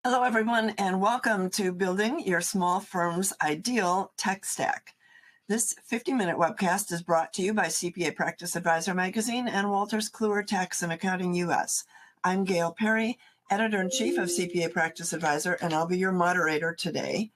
Hello, everyone, and welcome to Building Your Small Firm's Ideal Tech Stack. This 50-minute webcast is brought to you by CPA Practice Advisor Magazine and Wolters Kluwer Tax and Accounting US. I'm Gail Perry, Editor-in-Chief of CPA Practice Advisor, and I'll be your moderator today.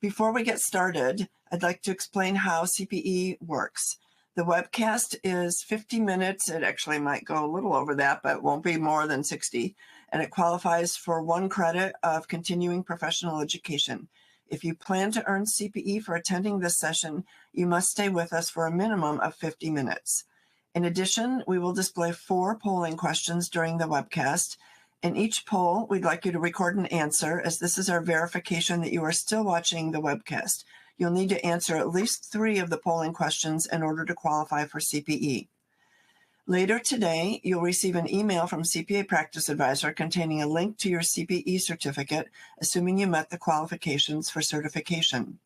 Before we get started, I'd like to explain how CPE works. The webcast is 50 minutes. It actually might go a little over that, but won't be more than 60. And it qualifies for 1 credit of continuing professional education. If you plan to earn CPE for attending this session, you must stay with us for a minimum of 50 minutes. In addition, we will display 4 polling questions during the webcast. In each poll, we'd like you to record an answer, as this is our verification that you are still watching the webcast. You'll need to answer at least 3 of the polling questions in order to qualify for CPE. Later today, you'll receive an email from CPA Practice Advisor containing a link to your CPE certificate, assuming you met the qualifications for certification.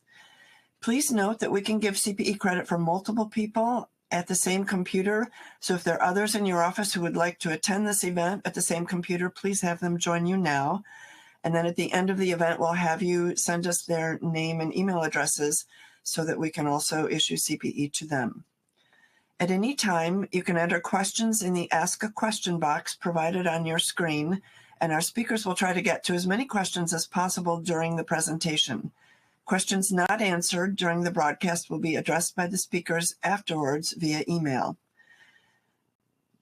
Please note that we can give CPE credit for multiple people at the same computer, so if there are others in your office who would like to attend this event at the same computer, please have them join you now. And then at the end of the event, we'll have you send us their name and email addresses so that we can also issue CPE to them. At any time, you can enter questions in the Ask a Question box provided on your screen, and our speakers will try to get to as many questions as possible during the presentation. Questions not answered during the broadcast will be addressed by the speakers afterwards via email.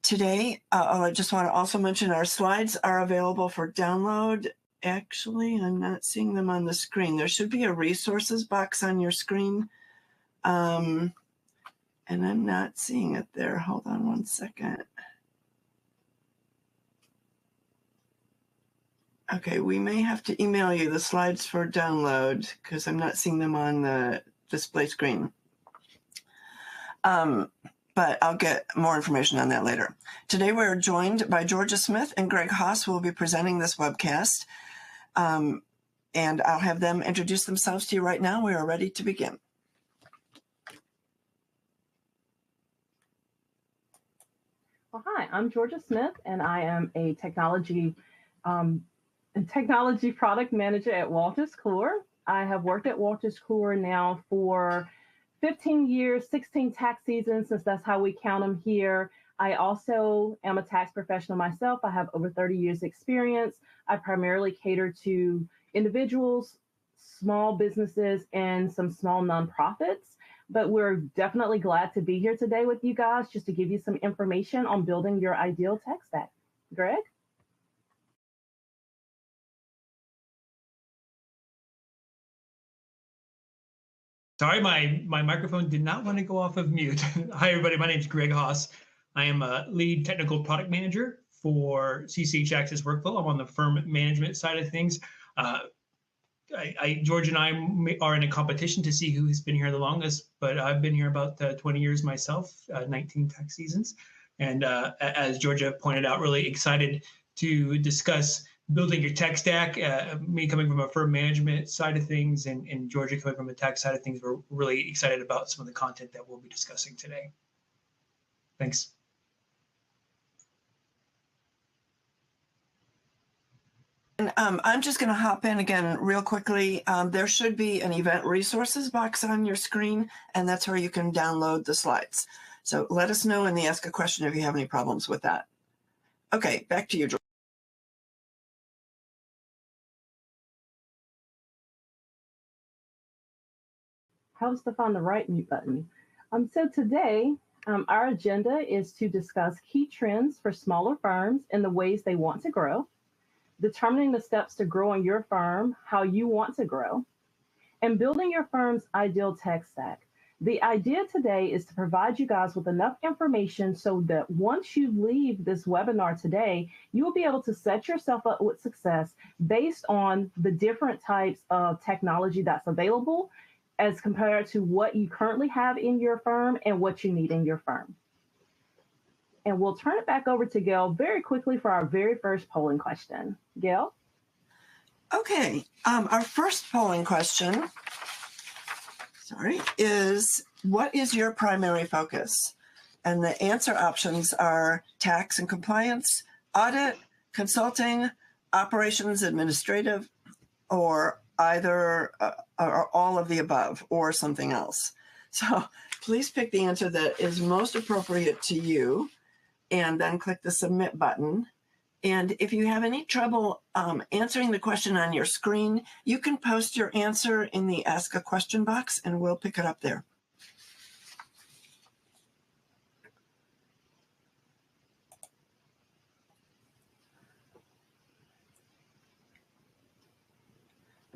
Today, I just want to also mention our slides are available for download. Actually, I'm not seeing them on the screen. There should be a resources box on your screen. And I'm not seeing it there. Hold on one second. Okay, we may have to email you the slides for download because I'm not seeing them on the display screen. But I'll get more information on that later. Today we're joined by Georgia Smith and Greg Haas, who will be presenting this webcast. And I'll have them introduce themselves to you right now. We are ready to begin. Well, hi, I'm Georgia Smith, and I am a technology product manager at Wolters Kluwer. I have worked at Wolters Kluwer now for 15 years, 16 tax seasons, since that's how we count them here. I also am a tax professional myself. I have over 30 years experience. I primarily cater to individuals, small businesses, and some small nonprofits. But we're definitely glad to be here today with you guys just to give you some information on building your ideal tech stack. Greg? Sorry, my microphone did not want to go off of mute. Hi, everybody. My name is Greg Haas. I am a lead technical product manager for CCH Access Workflow. I'm on the firm management side of things. George and I are in a competition to see who has been here the longest, but I've been here about 20 years myself, 19 tax seasons. And as Georgia pointed out, really excited to discuss building your tech stack. Me coming from a firm management side of things and Georgia coming from the tax side of things, we're really excited about some of the content that we'll be discussing today. Thanks. And I'm just going to hop in again real quickly. There should be an event resources box on your screen, and that's where you can download the slides. So let us know in the Ask a Question if you have any problems with that. Okay, back to you, George. Helps to find the right mute button. So today, our agenda is to discuss key trends for smaller firms and the ways they want to grow, determining the steps to growing your firm, how you want to grow, and building your firm's ideal tech stack. The idea today is to provide you guys with enough information so that once you leave this webinar today, you will be able to set yourself up with success based on the different types of technology that's available as compared to what you currently have in your firm and what you need in your firm. And we'll turn it back over to Gail very quickly for our very first polling question. Gail? Okay, our first polling question, is what is your primary focus? And the answer options are tax and compliance, audit, consulting, operations, administrative, or either or all of the above or something else. So please pick the answer that is most appropriate to you and then click the submit button. And if you have any trouble answering the question on your screen, you can post your answer in the Ask a Question box and we'll pick it up there.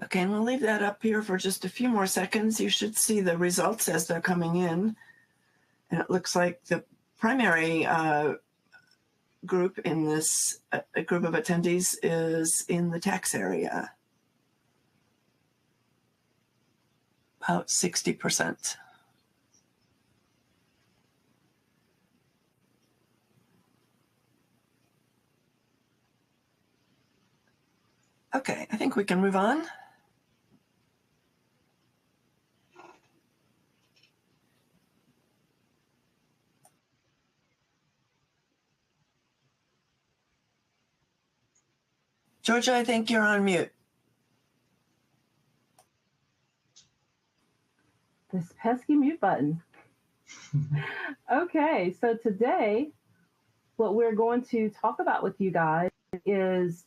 Okay, and we'll leave that up here for just a few more seconds. You should see the results as they're coming in. And it looks like the primary group in this group of attendees is in the tax area, about 60%. Okay, I think we can move on. Georgia, I think you're on mute. This pesky mute button. Okay, so today, what we're going to talk about with you guys is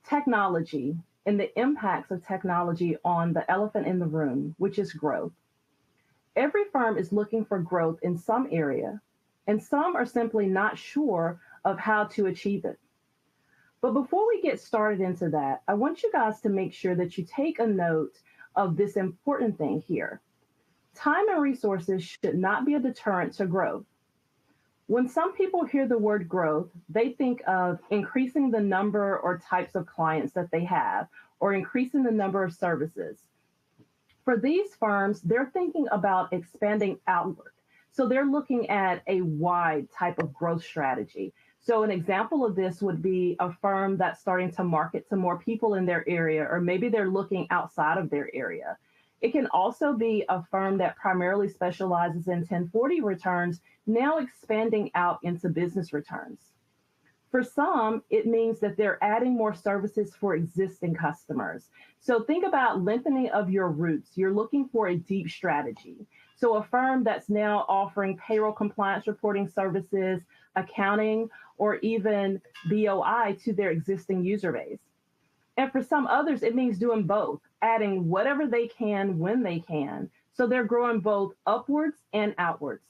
technology and the impacts of technology on the elephant in the room, which is growth. Every firm is looking for growth in some area, and some are simply not sure of how to achieve it. But before we get started into that, I want you guys to make sure that you take a note of this important thing here. Time and resources should not be a deterrent to growth. When some people hear the word growth, they think of increasing the number or types of clients that they have, or increasing the number of services. For these firms, they're thinking about expanding outward. So they're looking at a wide type of growth strategy. So an example of this would be a firm that's starting to market to more people in their area, or maybe they're looking outside of their area. It can also be a firm that primarily specializes in 1040 returns, now expanding out into business returns. For some, it means that they're adding more services for existing customers. So think about lengthening of your roots. You're looking for a deep strategy. So a firm that's now offering payroll compliance reporting services, accounting, or even BOI to their existing user base. And for some others, it means doing both, adding whatever they can when they can. So they're growing both upwards and outwards.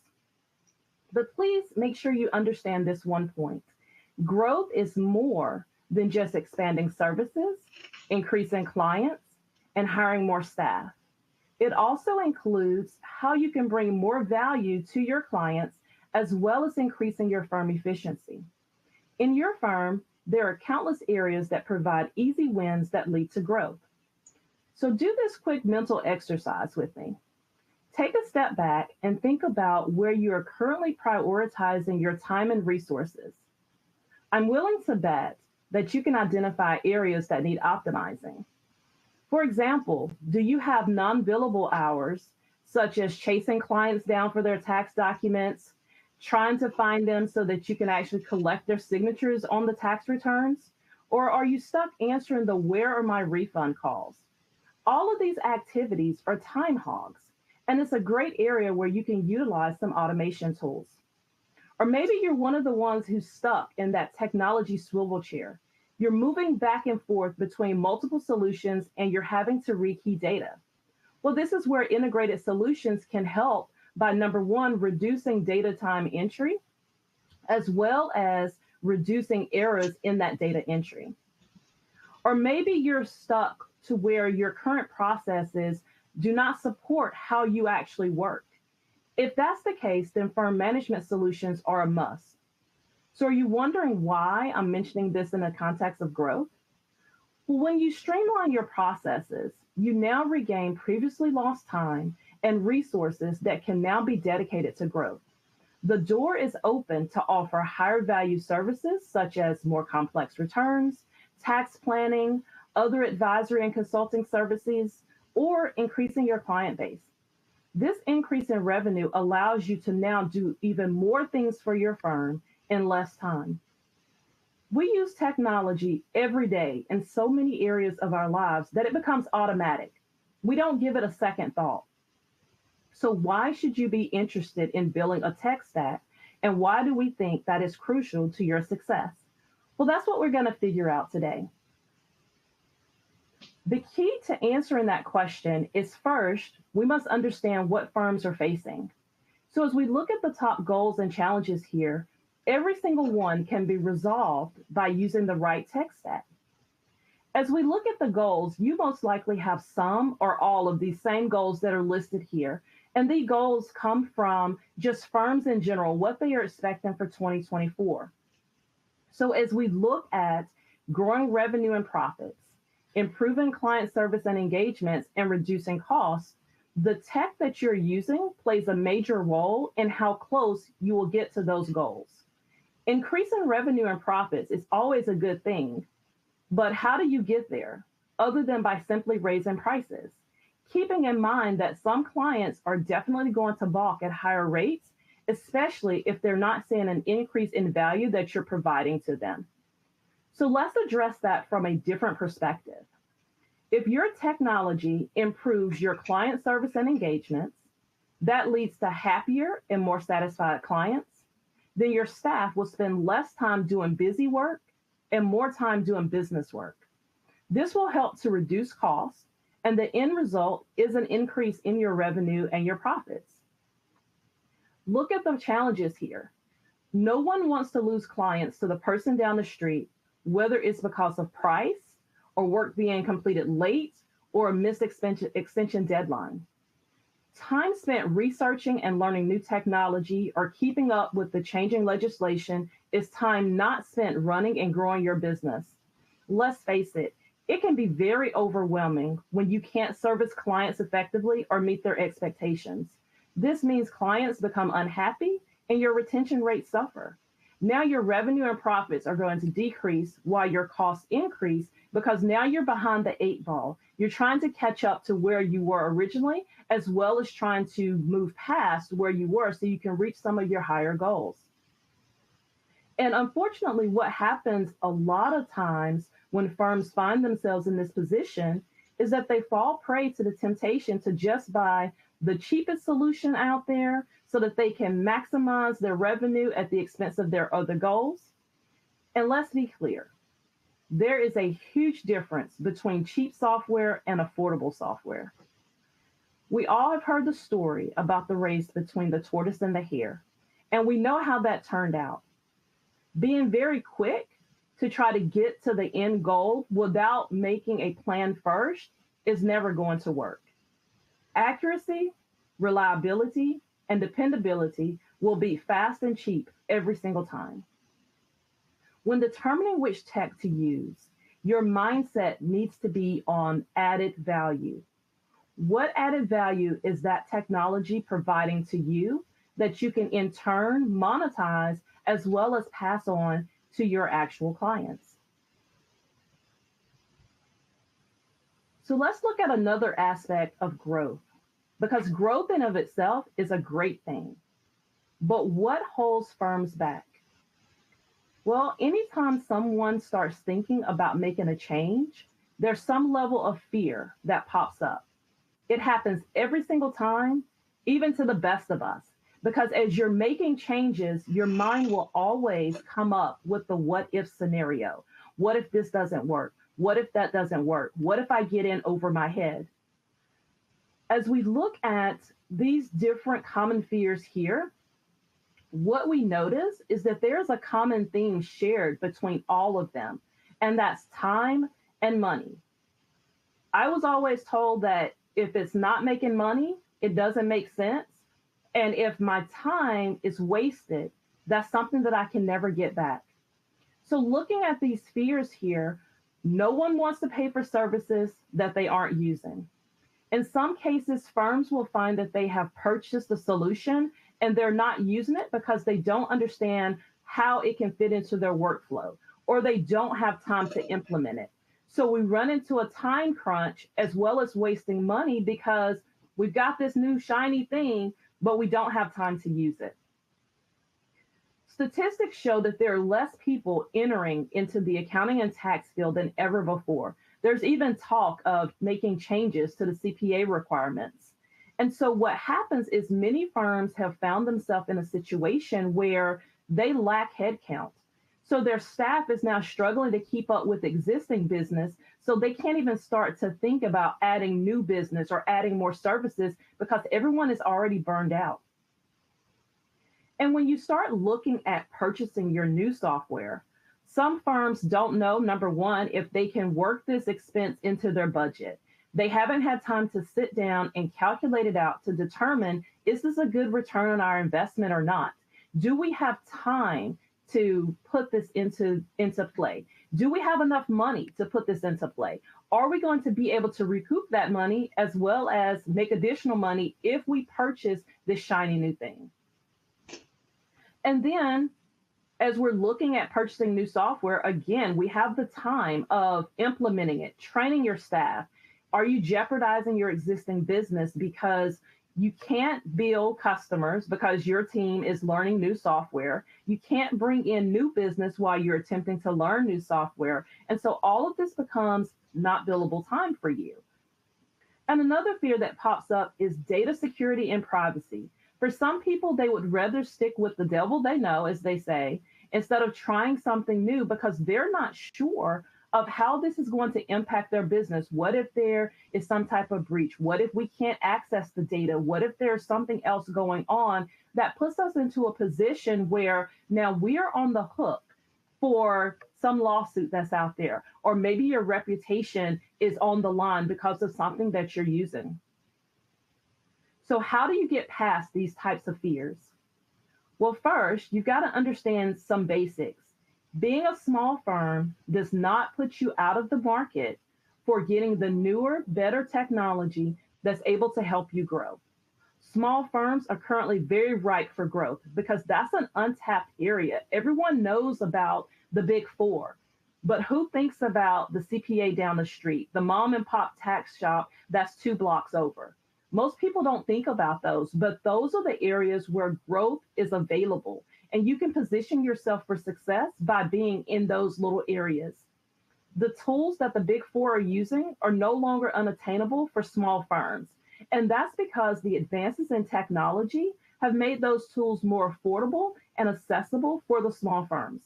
But please make sure you understand this one point. Growth is more than just expanding services, increasing clients, and hiring more staff. It also includes how you can bring more value to your clients, as well as increasing your firm efficiency. In your firm, there are countless areas that provide easy wins that lead to growth. So do this quick mental exercise with me. Take a step back and think about where you are currently prioritizing your time and resources. I'm willing to bet that you can identify areas that need optimizing. For example, do you have non-billable hours, such as chasing clients down for their tax documents, trying to find them so that you can actually collect their signatures on the tax returns? Or are you stuck answering the "where are my refund" calls? All of these activities are time hogs, and it's a great area where you can utilize some automation tools. Or maybe you're one of the ones who's stuck in that technology swivel chair. You're moving back and forth between multiple solutions and you're having to rekey data. Well, this is where integrated solutions can help by, number one, reducing data time entry, as well as reducing errors in that data entry. Or maybe you're stuck to where your current processes do not support how you actually work. If that's the case, then firm management solutions are a must. So are you wondering why I'm mentioning this in the context of growth? Well, when you streamline your processes, you now regain previously lost time and resources that can now be dedicated to growth. The door is open to offer higher value services such as more complex returns, tax planning, other advisory and consulting services, or increasing your client base. This increase in revenue allows you to now do even more things for your firm in less time. We use technology every day in so many areas of our lives that it becomes automatic. We don't give it a second thought. So why should you be interested in building a tech stack? And why do we think that is crucial to your success? Well, that's what we're going to figure out today. The key to answering that question is, first, we must understand what firms are facing. So as we look at the top goals and challenges here, every single one can be resolved by using the right tech stack. As we look at the goals, you most likely have some or all of these same goals that are listed here. And these goals come from just firms in general, what they are expecting for 2024. So as we look at growing revenue and profits, improving client service and engagements, and reducing costs, the tech that you're using plays a major role in how close you will get to those goals. Increasing revenue and profits is always a good thing, but how do you get there other than by simply raising prices? Keeping in mind that some clients are definitely going to balk at higher rates, especially if they're not seeing an increase in value that you're providing to them. So let's address that from a different perspective. If your technology improves your client service and engagements, that leads to happier and more satisfied clients, then your staff will spend less time doing busy work and more time doing business work. This will help to reduce costs, and the end result is an increase in your revenue and your profits. Look at the challenges here. No one wants to lose clients to the person down the street, whether it's because of price or work being completed late or a missed extension deadline. Time spent researching and learning new technology or keeping up with the changing legislation is time not spent running and growing your business. Let's face it, it can be very overwhelming when you can't service clients effectively or meet their expectations. This means clients become unhappy and your retention rates suffer. Now your revenue and profits are going to decrease while your costs increase because now you're behind the 8 ball. You're trying to catch up to where you were originally, as well as trying to move past where you were so you can reach some of your higher goals. And unfortunately, what happens a lot of times when firms find themselves in this position is that they fall prey to the temptation to just buy the cheapest solution out there so that they can maximize their revenue at the expense of their other goals. And let's be clear, there is a huge difference between cheap software and affordable software. We all have heard the story about the race between the tortoise and the hare, and we know how that turned out. Being very quick to try to get to the end goal without making a plan first is never going to work. Accuracy, reliability, and dependability will be fast and cheap every single time. When determining which tech to use, your mindset needs to be on added value. What added value is that technology providing to you that you can in turn monetize as well as pass on to your actual clients? So let's look at another aspect of growth, because growth in of itself is a great thing. But what holds firms back? Well, anytime someone starts thinking about making a change, there's some level of fear that pops up. It happens every single time, even to the best of us, because as you're making changes, your mind will always come up with the what if scenario. What if this doesn't work? What if that doesn't work? What if I get in over my head? As we look at these different common fears here, what we notice is that there's a common theme shared between all of them, and that's time and money. I was always told that if it's not making money, it doesn't make sense. And if my time is wasted, that's something that I can never get back. So looking at these fears here, no one wants to pay for services that they aren't using. In some cases, firms will find that they have purchased a solution and they're not using it because they don't understand how it can fit into their workflow, or they don't have time to implement it. So we run into a time crunch as well as wasting money because we've got this new shiny thing, but we don't have time to use it. statistics show that there are less people entering into the accounting and tax field than ever before. There's even talk of making changes to the CPA requirements. And so what happens is many firms have found themselves in a situation where they lack headcount. So their staff is now struggling to keep up with existing business. So they can't even start to think about adding new business or adding more services because everyone is already burned out. And when you start looking at purchasing your new software, some firms don't know, number one, if they can work this expense into their budget. They haven't had time to sit down and calculate it out to determine, is this a good return on our investment or not? Do we have time to put this into play? Do we have enough money to put this into play? Are we going to be able to recoup that money as well as make additional money if we purchase this shiny new thing? And then as we're looking at purchasing new software, again, we have the time of implementing it, training your staff. Are you jeopardizing your existing business because you can't bill customers because your team is learning new software? You can't bring in new business while you're attempting to learn new software. And so all of this becomes not billable time for you. And another fear that pops up is data security and privacy. For some people, they would rather stick with the devil they know, as they say, instead of trying something new because they're not sure of how this is going to impact their business. What if there is some type of breach? What if we can't access the data? What if there's something else going on that puts us into a position where now we are on the hook for some lawsuit that's out there, or maybe your reputation is on the line because of something that you're using. So how do you get past these types of fears? Well, first, you've got to understand some basics. Being a small firm does not put you out of the market for getting the newer, better technology that's able to help you grow. Small firms are currently very ripe for growth because that's an untapped area. Everyone knows about the big four, but who thinks about the CPA down the street, the mom and pop tax shop that's 2 blocks over? Most people don't think about those, but those are the areas where growth is available. And you can position yourself for success by being in those little areas. The tools that the big four are using are no longer unattainable for small firms. And that's because the advances in technology have made those tools more affordable and accessible for the small firms.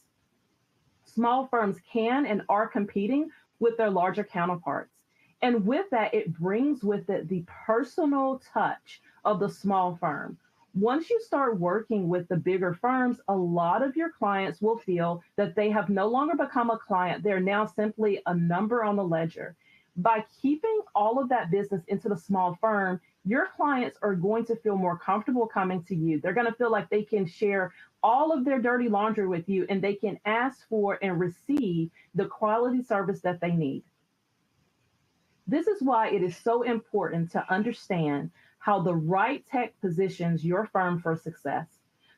Small firms can and are competing with their larger counterparts. And with that, it brings with it the personal touch of the small firm. Once you start working with the bigger firms, a lot of your clients will feel that they have no longer become a client. They're now simply a number on the ledger. By keeping all of that business into the small firm, your clients are going to feel more comfortable coming to you. They're going to feel like they can share all of their dirty laundry with you, and they can ask for and receive the quality service that they need. This is why it is so important to understand how the right tech positions your firm for success.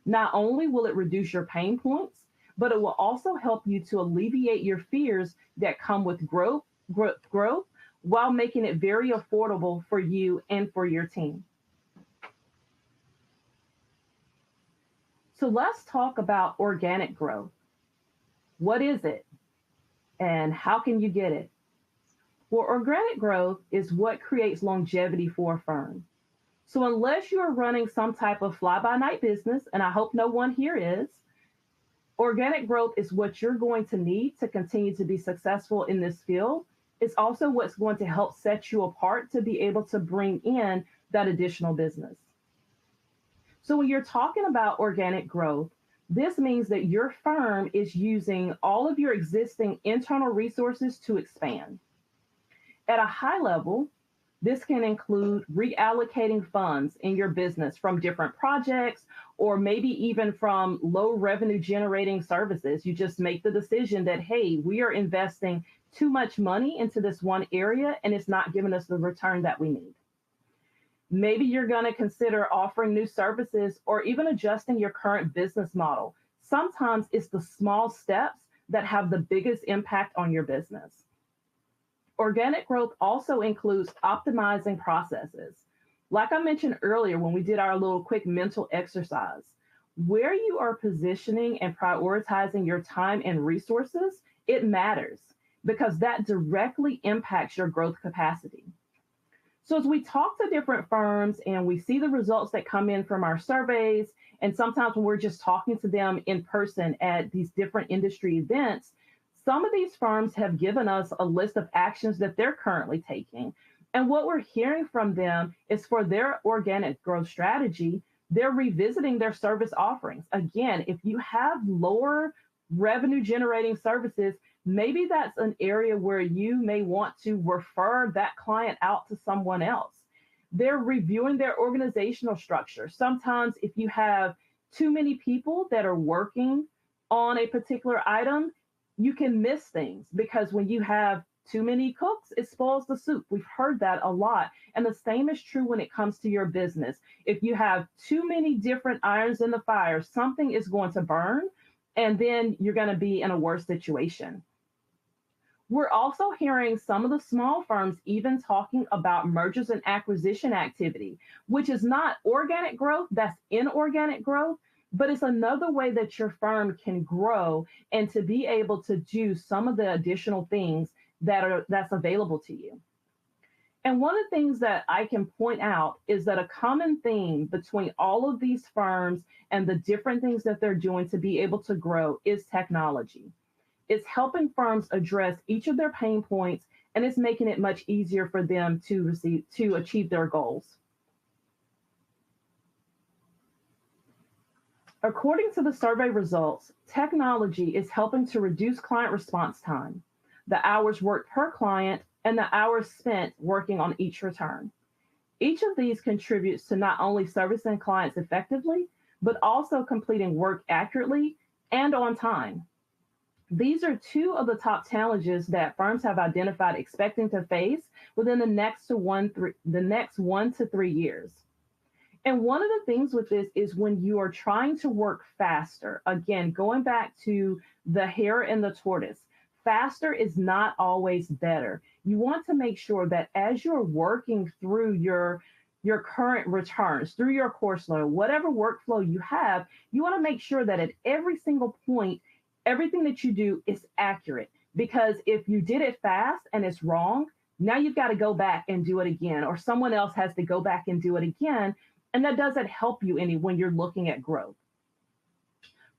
Not only will it reduce your pain points, but it will also help you to alleviate your fears that come with growth while making it very affordable for you and for your team. So let's talk about organic growth. What is it? And how can you get it? Well, organic growth is what creates longevity for a firm. So unless you are running some type of fly-by-night business, and I hope no one here is, organic growth is what you're going to need to continue to be successful in this field. It's also what's going to help set you apart to be able to bring in that additional business. So when you're talking about organic growth, this means that your firm is using all of your existing internal resources to expand. At a high level, this can include reallocating funds in your business from different projects, or maybe even from low revenue generating services. You just make the decision that, hey, we are investing too much money into this one area and it's not giving us the return that we need. Maybe you're going to consider offering new services or even adjusting your current business model. Sometimes it's the small steps that have the biggest impact on your business. Organic growth also includes optimizing processes. Like I mentioned earlier when we did our little quick mental exercise, Where you are positioning and prioritizing your time and resources, it matters because that directly impacts your growth capacity. So as we talk to different firms and we see the results that come in from our surveys, and sometimes when we're just talking to them in person at these different industry events, some of these firms have given us a list of actions that they're currently taking. And what we're hearing from them is for their organic growth strategy, they're revisiting their service offerings. Again, if you have lower revenue generating services, maybe that's an area where you may want to refer that client out to someone else. They're reviewing their organizational structure. Sometimes if you have too many people that are working on a particular item, you can miss things because when you have too many cooks, it spoils the soup. We've heard that a lot. And the same is true when it comes to your business. If you have too many different irons in the fire, something is going to burn, and then you're going to be in a worse situation. We're also hearing some of the small firms even talking about mergers and acquisition activity, which is not organic growth, that's inorganic growth, but it's another way that your firm can grow and to be able to do some of the additional things that's available to you. And one of the things that I can point out is that a common theme between all of these firms and the different things that they're doing to be able to grow is technology. It's helping firms address each of their pain points, and it's making it much easier for them to achieve their goals. According to the survey results, technology is helping to reduce client response time, the hours worked per client, and the hours spent working on each return. Each of these contributes to not only servicing clients effectively, but also completing work accurately and on time. These are two of the top challenges that firms have identified expecting to face within the next 1 to 3 years. And one of the things with this is when you are trying to work faster, again, going back to the hare and the tortoise, faster is not always better. You want to make sure that as you're working through your current returns, through your course load, whatever workflow you have, you want to make sure that at every single point, everything that you do is accurate. Because if you did it fast and it's wrong, now you've got to go back and do it again, or someone else has to go back and do it again. And that doesn't help you any when you're looking at growth.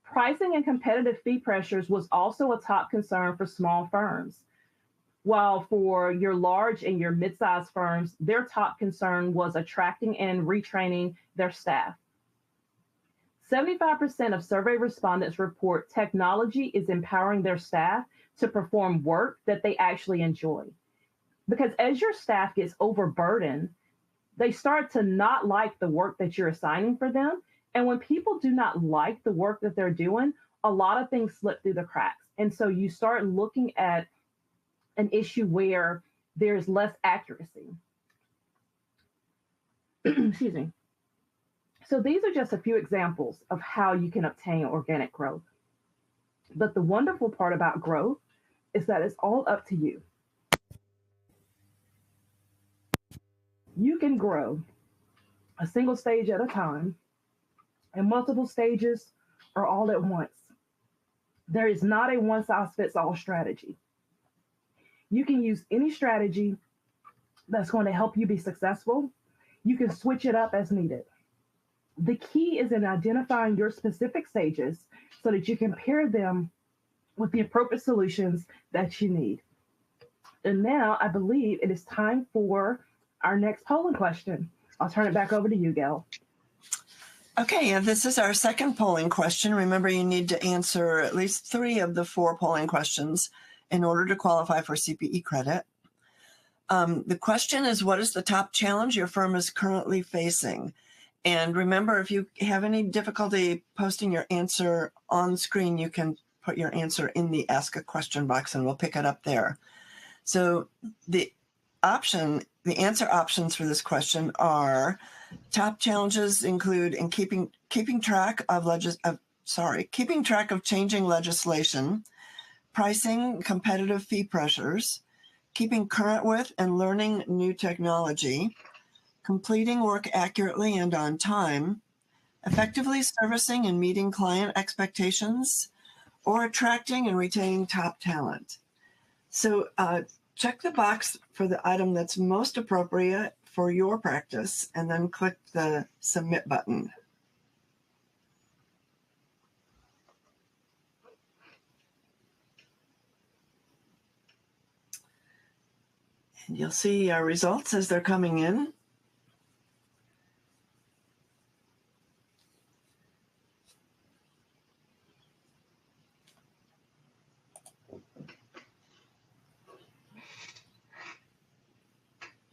Pricing and competitive fee pressures was also a top concern for small firms. While for your large and your mid-sized firms, their top concern was attracting and retraining their staff. 75% of survey respondents report technology is empowering their staff to perform work that they actually enjoy. Because as your staff gets overburdened, they start to not like the work that you're assigning for them. And when people do not like the work that they're doing, a lot of things slip through the cracks. And so you start looking at an issue where there's less accuracy. Excuse me. So these are just a few examples of how you can obtain organic growth. But the wonderful part about growth is that it's all up to you. You can grow a single stage at a time and multiple stages or all at once. There is not a one-size-fits-all strategy. You can use any strategy that's going to help you be successful. You can switch it up as needed. The key is in identifying your specific stages so that you can pair them with the appropriate solutions that you need. And now I believe it is time for our next polling question. I'll turn it back over to you, Gail. Okay, and this is our second polling question. Remember, you need to answer at least 3 of the 4 polling questions in order to qualify for CPE credit. The question is, what is the top challenge your firm is currently facing? And remember, if you have any difficulty posting your answer on screen, you can put your answer in the Ask a Question box and we'll pick it up there. So the answer options for this question are: top challenges include in keeping track of changing legislation, pricing, competitive fee pressures, keeping current with and learning new technology, completing work accurately and on time, effectively servicing and meeting client expectations, or attracting and retaining top talent. So check the box for the item that's most appropriate for your practice and then click the submit button. And you'll see our results as they're coming in.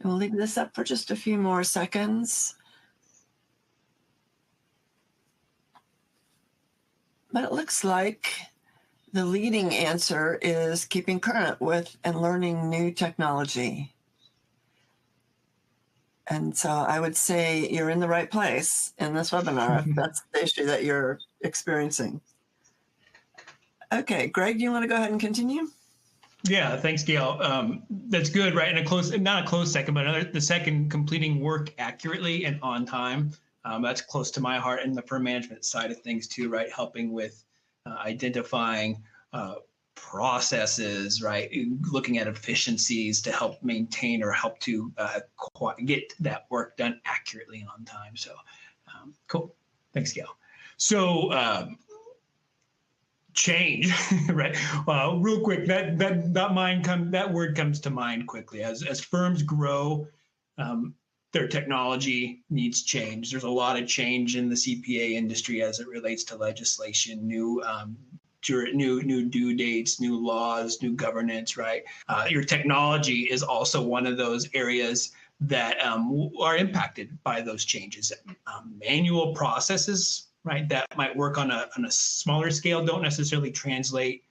We'll leave this up for just a few more seconds. But it looks like the leading answer is keeping current with and learning new technology. And so I would say you're in the right place in this webinar if that's the issue that you're experiencing. Okay, Greg, do you want to go ahead and continue? Yeah, thanks, Gail. That's good, right? And not a close second, but the second, completing work accurately and on time. That's close to my heart, and the firm management side of things too, right? Helping with identifying processes, right? Looking at efficiencies to help maintain or help to get that work done accurately and on time. So cool. Thanks, Gail. So change, right? Real quick, that word comes to mind quickly. As firms grow, their technology needs change. There's a lot of change in the CPA industry as it relates to legislation, new due dates, new laws, new governance, right? Your technology is also one of those areas that are impacted by those changes. Manual processes, right, that might work on a smaller scale don't necessarily translate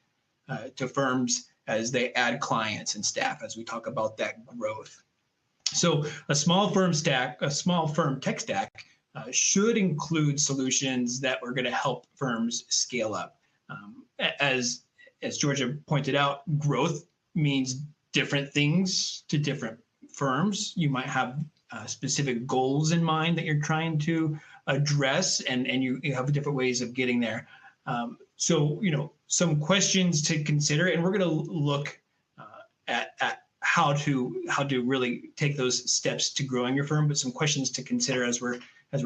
to firms as they add clients and staff, as we talk about that growth. So a small firm tech stack should include solutions that are going to help firms scale up. As Georgia pointed out, growth means different things to different firms. You might have specific goals in mind that you're trying to address, and you have different ways of getting there. So, some questions to consider, and we're going to look at how to really take those steps to growing your firm. But some questions to consider as we're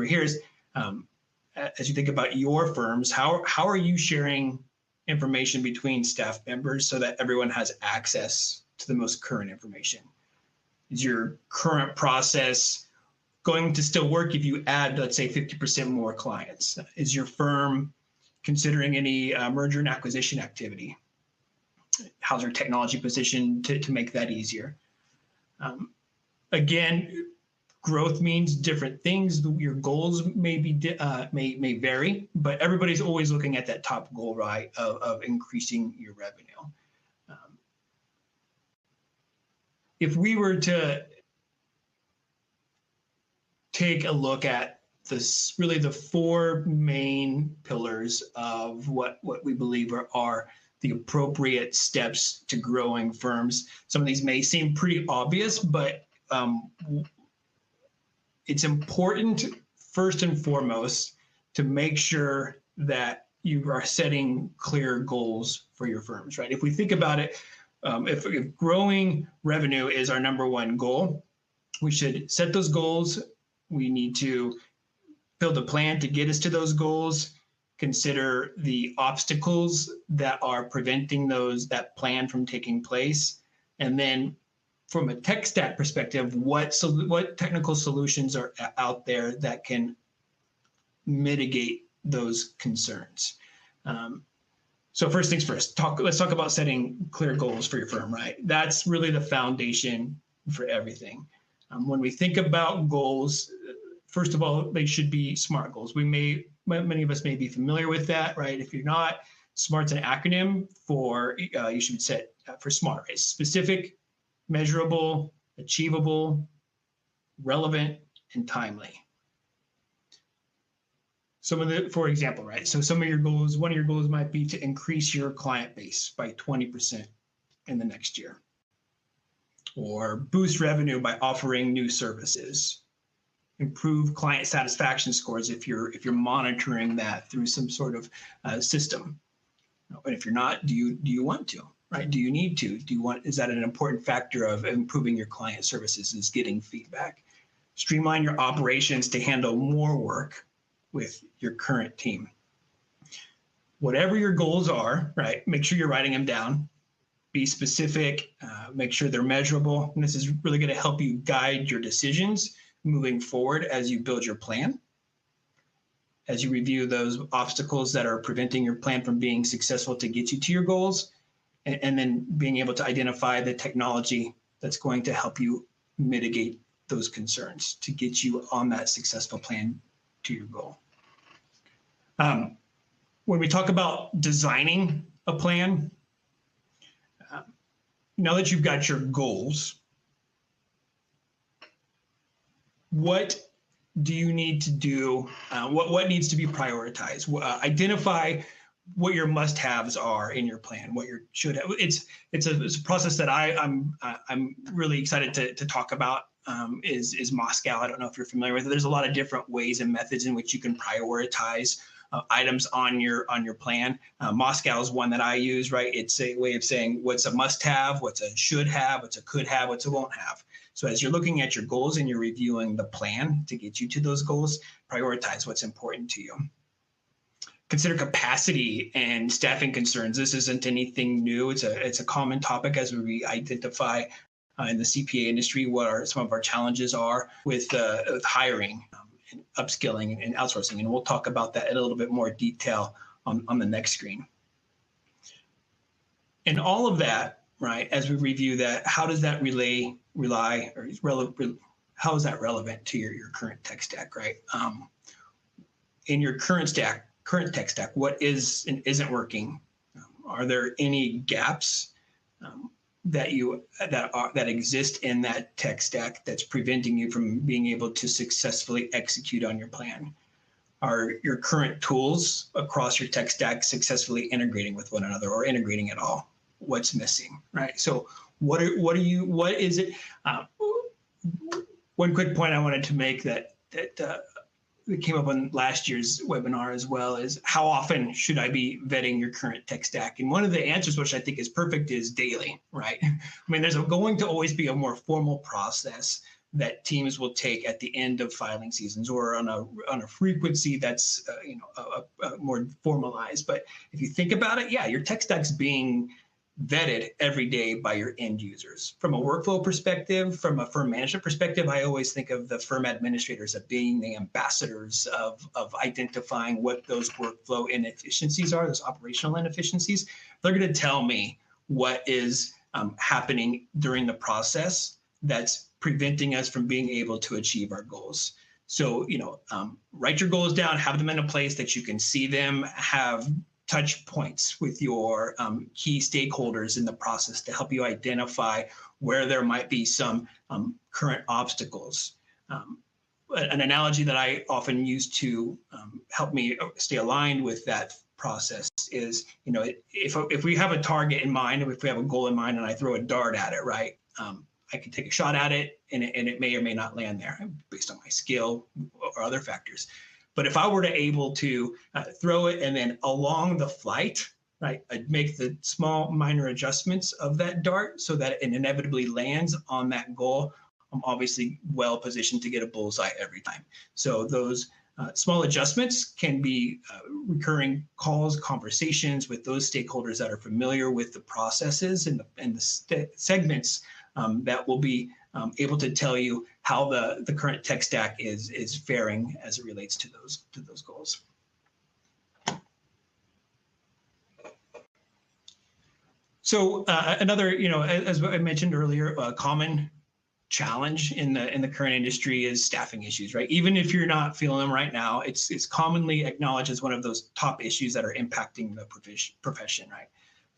here is, as you think about your firms, how are you sharing information between staff members so that everyone has access to the most current information? Is your current process going to still work if you add, let's say, 50% more clients? Is your firm considering any merger and acquisition activity? How's your technology positioned to make that easier? Again, growth means different things. Your goals may vary, but everybody's always looking at that top goal, right, of increasing your revenue. If we were to take a look at this, really the four main pillars of what we believe are the appropriate steps to growing firms. Some of these may seem pretty obvious, but it's important, first and foremost, to make sure that you are setting clear goals for your firms, right? If we think about it, if growing revenue is our number one goal, we should set those goals. We need to build a plan to get us to those goals, consider the obstacles that are preventing that plan from taking place. And then from a tech stack perspective, what technical solutions are out there that can mitigate those concerns? So first things first, let's talk about setting clear goals for your firm, right? That's really the foundation for everything. When we think about goals, first of all, they should be SMART goals. Many of us may be familiar with that, right? If you're not, SMART's an acronym for, you should set for SMART, right? Specific, measurable, achievable, relevant, and timely. For example, right? So one of your goals might be to increase your client base by 20% in the next year, or boost revenue by offering new services, improve client satisfaction scores if you're monitoring that through some sort of system. And if you're not, do you want to? Right? Do you need to? Is that an important factor of improving your client services, is getting feedback? Streamline your operations to handle more work with your current team. Whatever your goals are, right? Make sure you're writing them down. Be specific, make sure they're measurable. And this is really going to help you guide your decisions moving forward as you build your plan, as you review those obstacles that are preventing your plan from being successful to get you to your goals, and then being able to identify the technology that's going to help you mitigate those concerns to get you on that successful plan to your goal. When we talk about designing a plan, now that you've got your goals, what do you need to do? What needs to be prioritized? Identify what your must-haves are in your plan. What your should have. It's a process that I'm really excited to talk about. Is Moscow. I don't know if you're familiar with it. There's a lot of different ways and methods in which you can prioritize items on your plan. Moscow is one that I use, right? It's a way of saying what's a must-have, what's a should-have, what's a could-have, what's a won't-have. So as you're looking at your goals and you're reviewing the plan to get you to those goals, prioritize what's important to you. Consider capacity and staffing concerns. This isn't anything new. It's a common topic as we identify in the CPA industry what some of our challenges are with hiring, and upskilling and outsourcing. And we'll talk about that in a little bit more detail on the next screen. And all of that, right, as we review that, how does that how is that relevant to your current tech stack, right? In your current tech stack, what is and isn't working? Are there any gaps that exist in that tech stack that's preventing you from being able to successfully execute on your plan? Are your current tools across your tech stack successfully integrating with one another or integrating at all? What's missing, right? So what is it? One quick point I wanted to make that came up on last year's webinar as well is how often should I be vetting your current tech stack? And one of the answers, which I think is perfect, is daily, right? I mean, there's going to always be a more formal process that teams will take at the end of filing seasons or on a frequency that's more formalized. But if you think about it, yeah, your tech stack's being vetted every day by your end users. From a workflow perspective, from a firm management perspective, I always think of the firm administrators as being the ambassadors of identifying what those workflow inefficiencies are, those operational inefficiencies. They're going to tell me what is happening during the process that's preventing us from being able to achieve our goals. So, write your goals down, have them in a place that you can see them, have touch points with your key stakeholders in the process to help you identify where there might be some current obstacles. An analogy that I often use to help me stay aligned with that process is, if we have a target in mind, if we have a goal in mind and I throw a dart at it, right? I can take a shot at it and it may or may not land there based on my skill or other factors. But if I were to able to throw it and then along the flight, right, I'd make the small minor adjustments of that dart so that it inevitably lands on that goal, I'm obviously well positioned to get a bullseye every time. So those small adjustments can be recurring calls, conversations with those stakeholders that are familiar with the processes and the segments that will be able to tell you how the current tech stack is faring as it relates to those goals. So another, as I mentioned earlier, a common challenge in the current industry is staffing issues, right? Even if you're not feeling them right now, it's commonly acknowledged as one of those top issues that are impacting the profession, right?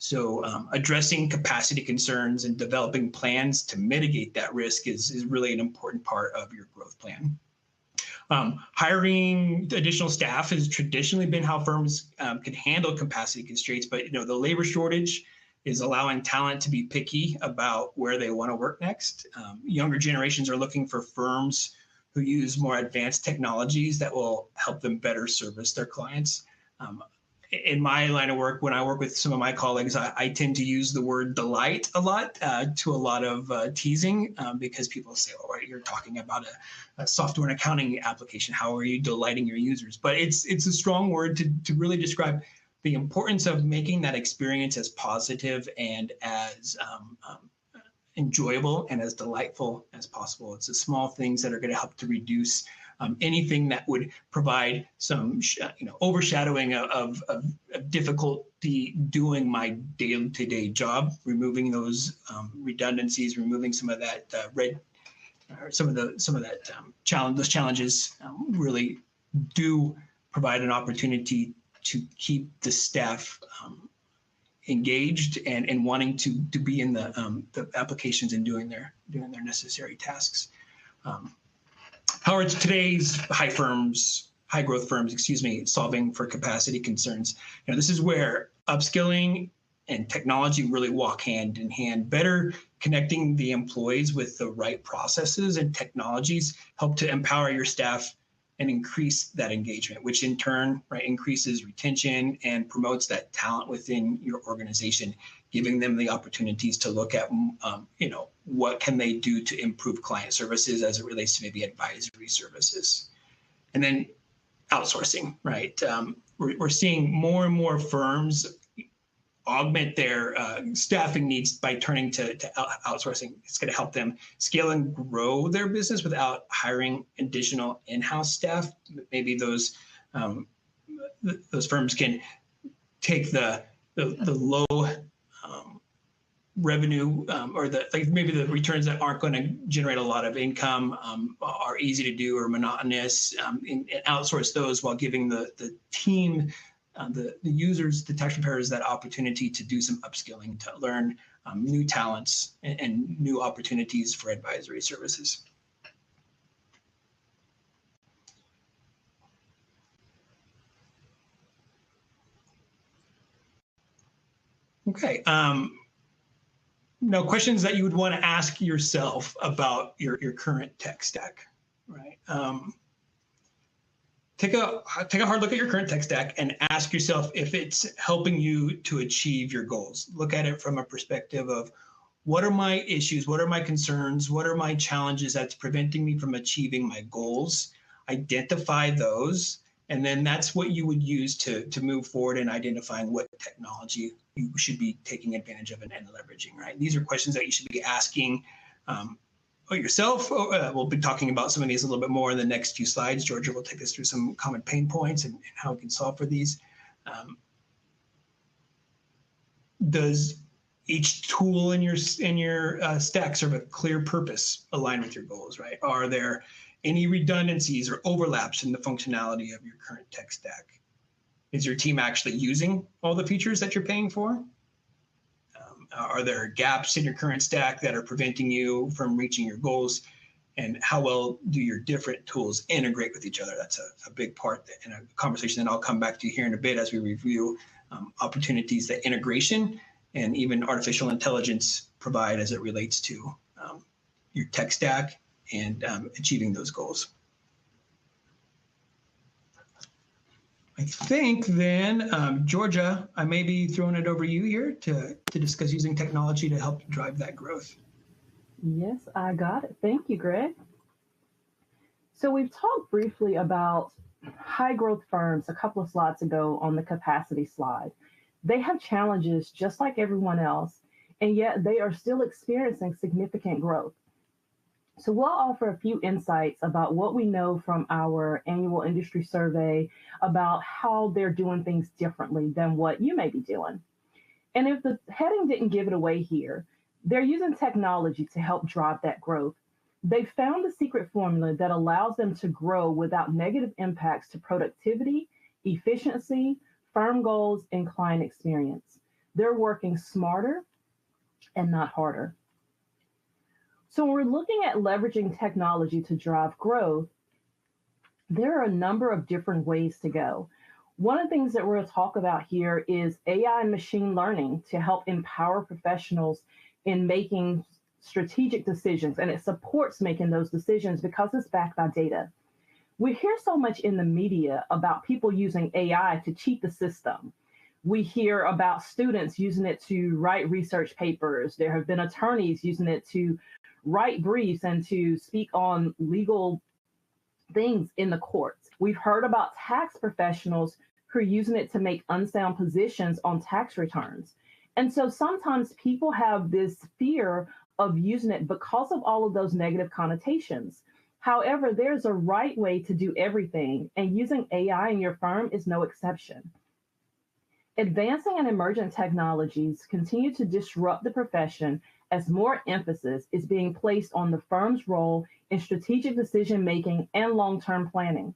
So addressing capacity concerns and developing plans to mitigate that risk is really an important part of your growth plan. Hiring additional staff has traditionally been how firms can handle capacity constraints, but the labor shortage is allowing talent to be picky about where they want to work next. Younger generations are looking for firms who use more advanced technologies that will help them better service their clients. In my line of work, when I work with some of my colleagues, I tend to use the word delight a lot to a lot of teasing because people say, oh, you're talking about a software and accounting application. How are you delighting your users? But it's a strong word to really describe the importance of making that experience as positive and as enjoyable and as delightful as possible. It's the small things that are going to help to reduce anything that would provide some overshadowing of difficulty doing my day-to-day job, removing those redundancies, removing some of that those challenges really do provide an opportunity to keep the staff engaged and wanting to be in the applications and doing their necessary tasks. How are today's high growth firms, solving for capacity concerns? This is where upskilling and technology really walk hand in hand. Better connecting the employees with the right processes and technologies help to empower your staff and increase that engagement, which in turn increases retention and promotes that talent within your organization, giving them the opportunities to look at, what can they do to improve client services as it relates to maybe advisory services. And then outsourcing, right? We're seeing more and more firms augment their staffing needs by turning to outsourcing. It's going to help them scale and grow their business without hiring additional in-house staff. Maybe those firms can take the low revenue or maybe the returns that aren't going to generate a lot of income, are easy to do or monotonous, and outsource those while giving the team, the users, the tax preparers, that opportunity to do some upskilling, to learn new talents and new opportunities for advisory services. Okay. Now, questions that you would want to ask yourself about your current tech stack, right? Take a hard look at your current tech stack and ask yourself if it's helping you to achieve your goals. Look at it from a perspective of, what are my issues? What are my concerns? What are my challenges that's preventing me from achieving my goals? Identify those. And then that's what you would use to move forward in identifying what technology you should be taking advantage of and leveraging, right? These are questions that you should be asking yourself. We'll be talking about some of these a little bit more in the next few slides. Georgia will take us through some common pain points and how we can solve for these. Does each tool in your stack serve a clear purpose aligned with your goals, right? Are there any redundancies or overlaps in the functionality of your current tech stack? Is your team actually using all the features that you're paying for? Are there gaps in your current stack that are preventing you from reaching your goals? And how well do your different tools integrate with each other? That's a big part in a conversation that I'll come back to here in a bit as we review opportunities that integration and even artificial intelligence provide as it relates to your tech stack and achieving those goals. I think then, Georgia, I may be throwing it over you here to discuss using technology to help drive that growth. Yes, I got it. Thank you, Greg. So we've talked briefly about high growth firms a couple of slides ago on the capacity slide. They have challenges just like everyone else, and yet they are still experiencing significant growth. So we'll offer a few insights about what we know from our annual industry survey about how they're doing things differently than what you may be doing. And if the heading didn't give it away here, they're using technology to help drive that growth. They found the secret formula that allows them to grow without negative impacts to productivity, efficiency, firm goals, and client experience. They're working smarter and not harder. So when we're looking at leveraging technology to drive growth, there are a number of different ways to go. One of the things that we're going to talk about here is AI and machine learning to help empower professionals in making strategic decisions, and it supports making those decisions because it's backed by data. We hear so much in the media about people using AI to cheat the system. We hear about students using it to write research papers. There have been attorneys using it to write briefs and to speak on legal things in the courts. We've heard about tax professionals who are using it to make unsound positions on tax returns. And so sometimes people have this fear of using it because of all of those negative connotations. However, there's a right way to do everything, and using AI in your firm is no exception. Advancing and emergent technologies continue to disrupt the profession as more emphasis is being placed on the firm's role in strategic decision-making and long-term planning.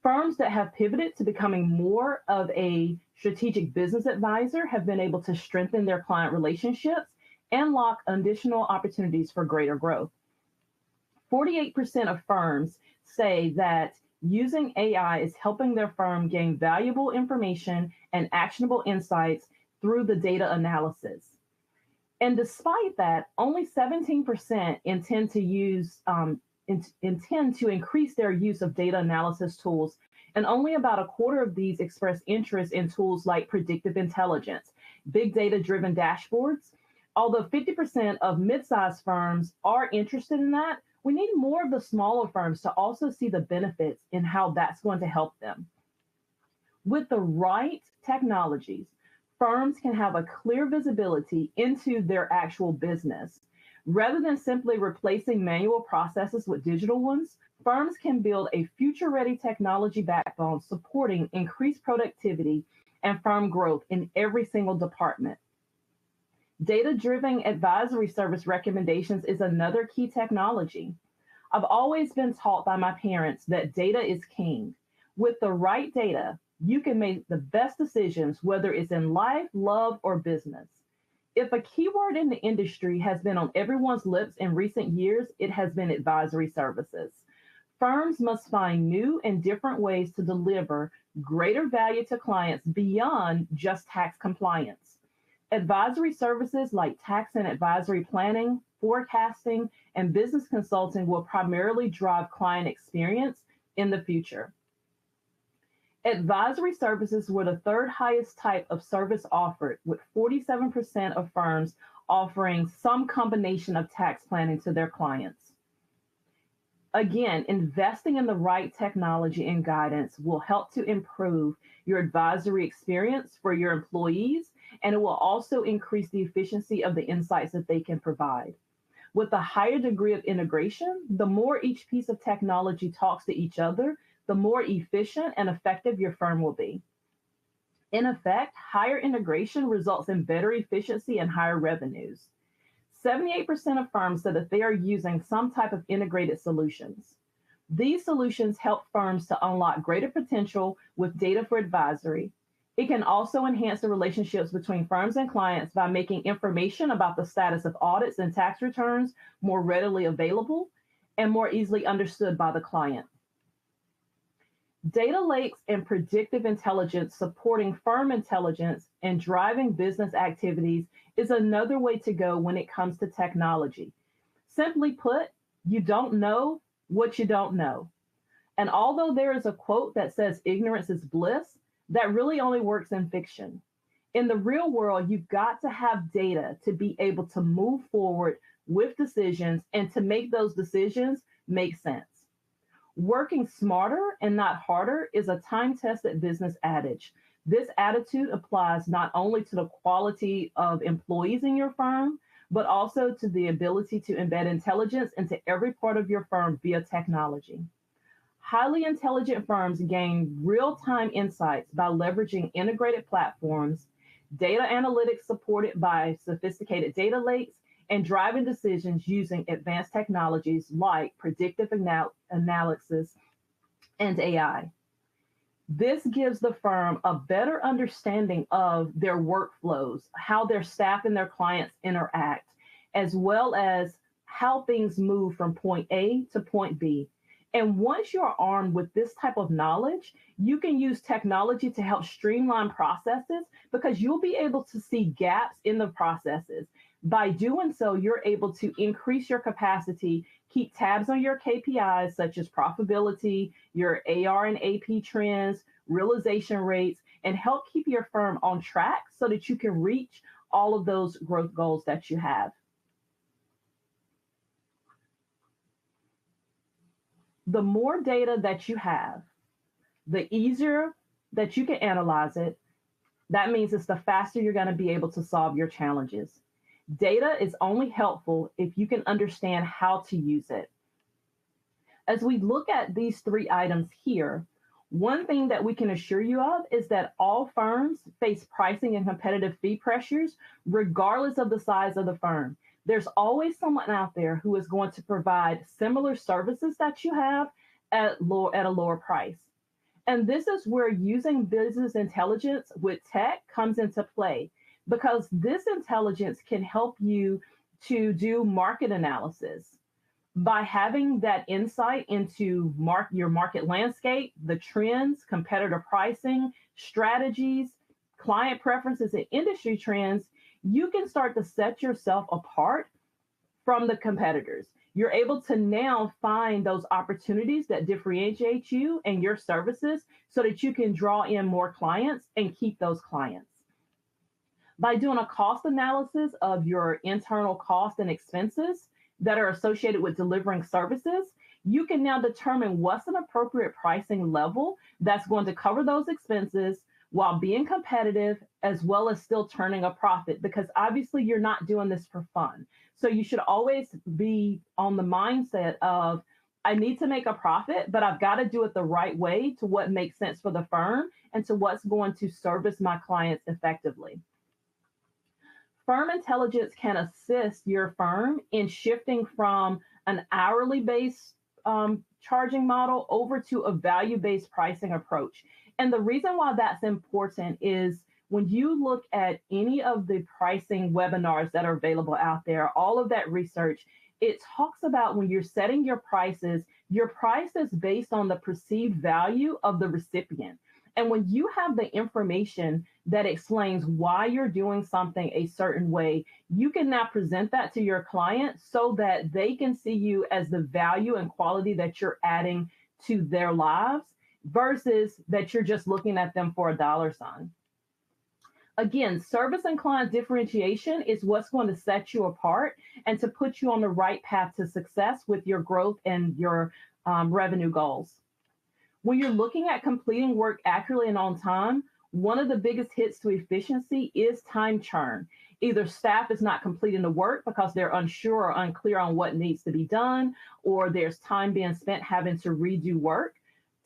Firms that have pivoted to becoming more of a strategic business advisor have been able to strengthen their client relationships and unlock additional opportunities for greater growth. 48% of firms say that using AI is helping their firm gain valuable information and actionable insights through the data analysis. And despite that, only 17% intend to increase their use of data analysis tools, and only about a quarter of these express interest in tools like predictive intelligence, big data-driven dashboards. Although 50% of mid-sized firms are interested in that, we need more of the smaller firms to also see the benefits in how that's going to help them. With the right technologies, firms can have a clear visibility into their actual business. Rather than simply replacing manual processes with digital ones, firms can build a future-ready technology backbone supporting increased productivity and firm growth in every single department. Data-driven advisory service recommendations is another key technology. I've always been taught by my parents that data is king. With the right data, you can make the best decisions, whether it's in life, love, or business. If a keyword in the industry has been on everyone's lips in recent years, it has been advisory services. Firms must find new and different ways to deliver greater value to clients beyond just tax compliance. Advisory services like tax and advisory planning, forecasting, and business consulting will primarily drive client experience in the future. Advisory services were the third highest type of service offered, with 47% of firms offering some combination of tax planning to their clients. Again, investing in the right technology and guidance will help to improve your advisory experience for your employees, and it will also increase the efficiency of the insights that they can provide. With a higher degree of integration, the more each piece of technology talks to each other, the more efficient and effective your firm will be. In effect, higher integration results in better efficiency and higher revenues. 78% of firms said that they are using some type of integrated solutions. These solutions help firms to unlock greater potential with data for advisory. It can also enhance the relationships between firms and clients by making information about the status of audits and tax returns more readily available and more easily understood by the client. Data lakes and predictive intelligence supporting firm intelligence and driving business activities is another way to go when it comes to technology. Simply put, you don't know what you don't know. And although there is a quote that says ignorance is bliss, that really only works in fiction. In the real world, you've got to have data to be able to move forward with decisions and to make those decisions make sense. Working smarter and not harder is a time-tested business adage. This attitude applies not only to the quality of employees in your firm, but also to the ability to embed intelligence into every part of your firm via technology. Highly intelligent firms gain real-time insights by leveraging integrated platforms, data analytics supported by sophisticated data lakes, and driving decisions using advanced technologies like predictive analysis and AI. This gives the firm a better understanding of their workflows, how their staff and their clients interact, as well as how things move from point A to point B. And once you're armed with this type of knowledge, you can use technology to help streamline processes because you'll be able to see gaps in the processes. By doing so, you're able to increase your capacity, keep tabs on your KPIs such as profitability, your AR and AP trends, realization rates, and help keep your firm on track so that you can reach all of those growth goals that you have. The more data that you have, the easier that you can analyze it. That means it's the faster you're going to be able to solve your challenges. Data is only helpful if you can understand how to use it. As we look at these 3 items here, one thing that we can assure you of is that all firms face pricing and competitive fee pressures, regardless of the size of the firm. There's always someone out there who is going to provide similar services that you have at a lower price. And this is where using business intelligence with tech comes into play, because this intelligence can help you to do market analysis. By having that insight into your market landscape, the trends, competitor pricing, strategies, client preferences, and industry trends, you can start to set yourself apart from the competitors. You're able to now find those opportunities that differentiate you and your services so that you can draw in more clients and keep those clients. By doing a cost analysis of your internal costs and expenses that are associated with delivering services, you can now determine what's an appropriate pricing level that's going to cover those expenses while being competitive, as well as still turning a profit, because obviously you're not doing this for fun. So you should always be on the mindset of, I need to make a profit, but I've got to do it the right way to what makes sense for the firm and to what's going to service my clients effectively. Firm intelligence can assist your firm in shifting from an hourly based charging model over to a value-based pricing approach. And the reason why that's important is when you look at any of the pricing webinars that are available out there, all of that research, it talks about when you're setting your price is based on the perceived value of the recipient. And when you have the information that explains why you're doing something a certain way, you can now present that to your client so that they can see you as the value and quality that you're adding to their lives versus that you're just looking at them for a dollar sign. Again, service and client differentiation is what's going to set you apart and to put you on the right path to success with your growth and your revenue goals. When you're looking at completing work accurately and on time, one of the biggest hits to efficiency is time churn. Either staff is not completing the work because they're unsure or unclear on what needs to be done, or there's time being spent having to redo work.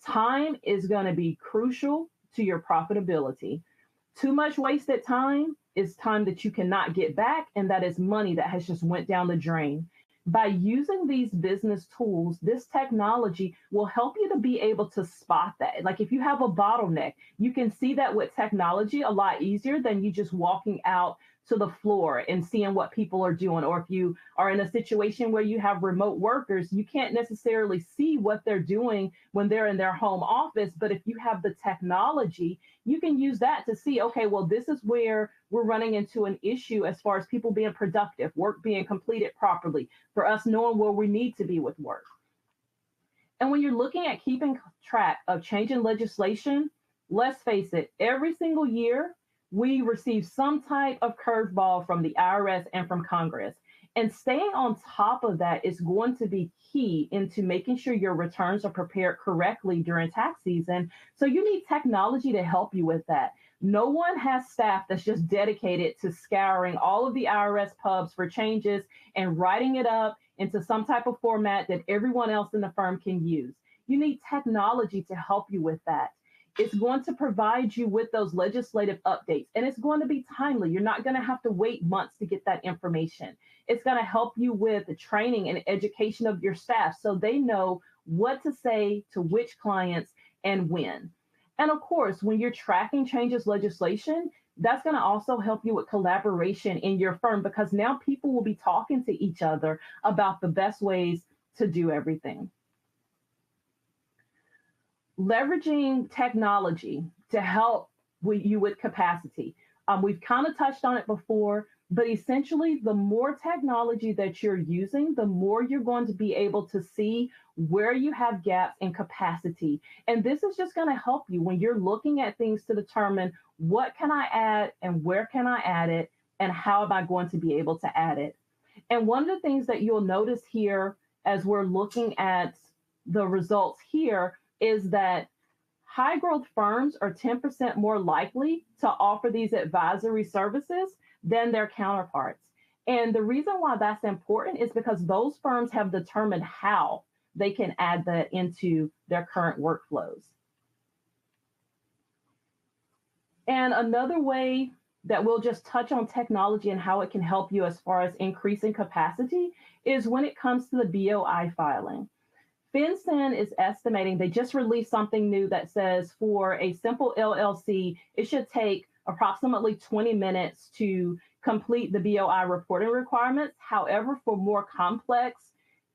Time is going to be crucial to your profitability. Too much wasted time is time that you cannot get back, and that is money that has just went down the drain. By using these business tools, this technology will help you to be able to spot that. Like if you have a bottleneck, you can see that with technology a lot easier than you just walking out to the floor and seeing what people are doing. Or if you are in a situation where you have remote workers, you can't necessarily see what they're doing when they're in their home office. But if you have the technology, you can use that to see, okay, well, this is where we're running into an issue as far as people being productive, work being completed properly, for us knowing where we need to be with work. And when you're looking at keeping track of changing legislation, let's face it, every single year, we receive some type of curveball from the IRS and from Congress. And staying on top of that is going to be key into making sure your returns are prepared correctly during tax season. So you need technology to help you with that. No one has staff that's just dedicated to scouring all of the IRS pubs for changes and writing it up into some type of format that everyone else in the firm can use. You need technology to help you with that. It's going to provide you with those legislative updates, and it's going to be timely. You're not going to have to wait months to get that information. It's going to help you with the training and education of your staff so they know what to say to which clients and when. And of course, when you're tracking changes legislation, that's going to also help you with collaboration in your firm, because now people will be talking to each other about the best ways to do everything. Leveraging technology to help you with capacity. We've kind of touched on it before, But essentially, the more technology that you're using, the more you're going to be able to see where you have gaps in capacity. And this is just going to help you when you're looking at things to determine what can I add and where can I add it and how am I going to be able to add it. And one of the things that you'll notice here as we're looking at the results here is that high growth firms are 10% more likely to offer these advisory services than their counterparts. And the reason why that's important is because those firms have determined how they can add that into their current workflows. And another way that we'll just touch on technology and how it can help you as far as increasing capacity is when it comes to the BOI filing. FinCEN is estimating, they just released something new that says for a simple LLC, it should take approximately 20 minutes to complete the BOI reporting requirements. However, for more complex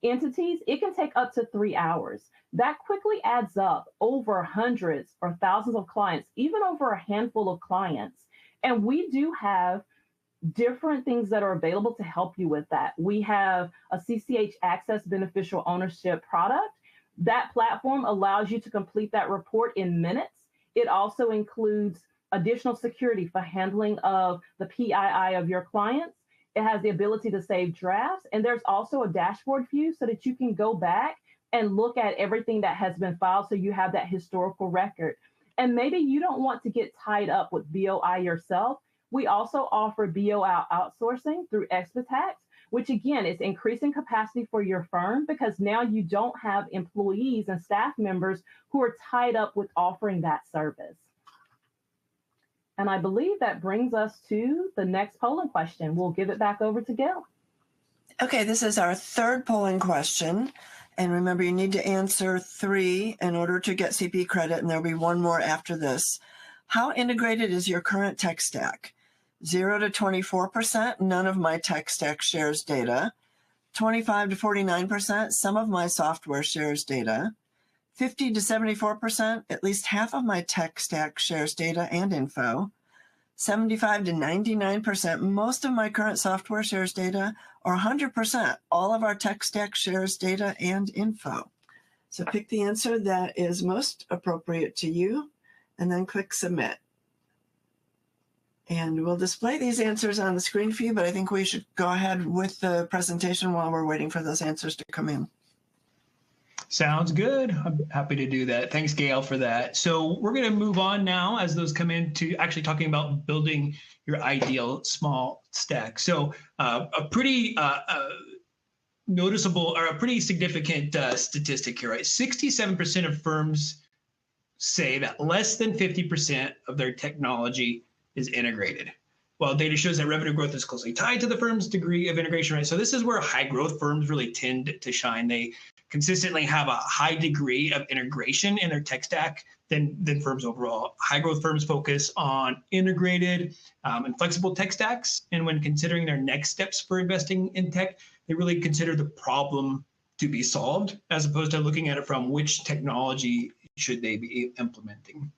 entities, it can take up to 3 hours. That quickly adds up over hundreds or thousands of clients, even over a handful of clients. And we do have different things that are available to help you with that. We have a CCH Access beneficial ownership product. That platform allows you to complete that report in minutes. It also includes additional security for handling of the PII of your clients. It has the ability to save drafts, and there's also a dashboard view so that you can go back and look at everything that has been filed so you have that historical record. And maybe you don't want to get tied up with BOI yourself. We also offer BOI outsourcing through Expatax, which again is increasing capacity for your firm because now you don't have employees and staff members who are tied up with offering that service. And I believe that brings us to the next polling question. We'll give it back over to Gail. Okay, this is our third polling question. And remember, you need to answer 3 in order to get CP credit, and there'll be one more after this. How integrated is your current tech stack? 0 to 24%, none of my tech stack shares data. 25 to 49%, some of my software shares data. 50 to 74%, at least half of my tech stack shares data and info. 75 to 99%, most of my current software shares data, or 100%, all of our tech stack shares data and info. So pick the answer that is most appropriate to you and then click submit. And we'll display these answers on the screen for you, but I think we should go ahead with the presentation while we're waiting for those answers to come in. Sounds good. I'm happy to do that. Thanks, Gail, for that. So we're going to move on now as those come in to actually talking about building your ideal small stack. So a pretty noticeable or a pretty significant statistic here, right? 67% of firms say that less than 50% of their technology is integrated. While data shows that revenue growth is closely tied to the firm's degree of integration, right? So this is where high growth firms really tend to shine. They consistently have a high degree of integration in their tech stack than firms overall. High growth firms focus on integrated and flexible tech stacks. And when considering their next steps for investing in tech, they really consider the problem to be solved as opposed to looking at it from which technology should they be implementing.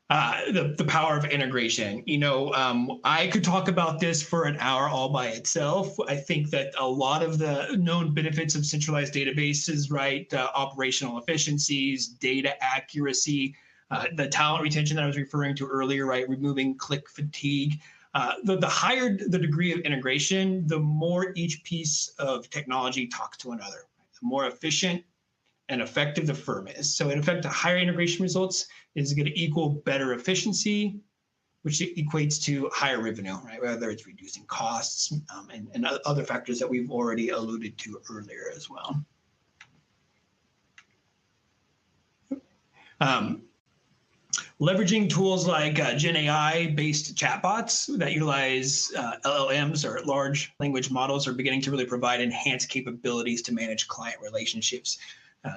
The power of integration. You know, I could talk about this for an hour all by itself. I think that a lot of the known benefits of centralized databases, right? Operational efficiencies, data accuracy, the talent retention that I was referring to earlier, right? Removing click fatigue. The higher the degree of integration, the more each piece of technology talks to another. The more efficient and effective the firm is. So in effect, the higher integration results is going to equal better efficiency, which equates to higher revenue, right? Whether it's reducing costs and other factors that we've already alluded to earlier as well. Leveraging tools like Gen AI-based chatbots that utilize LLMs or large language models are beginning to really provide enhanced capabilities to manage client relationships.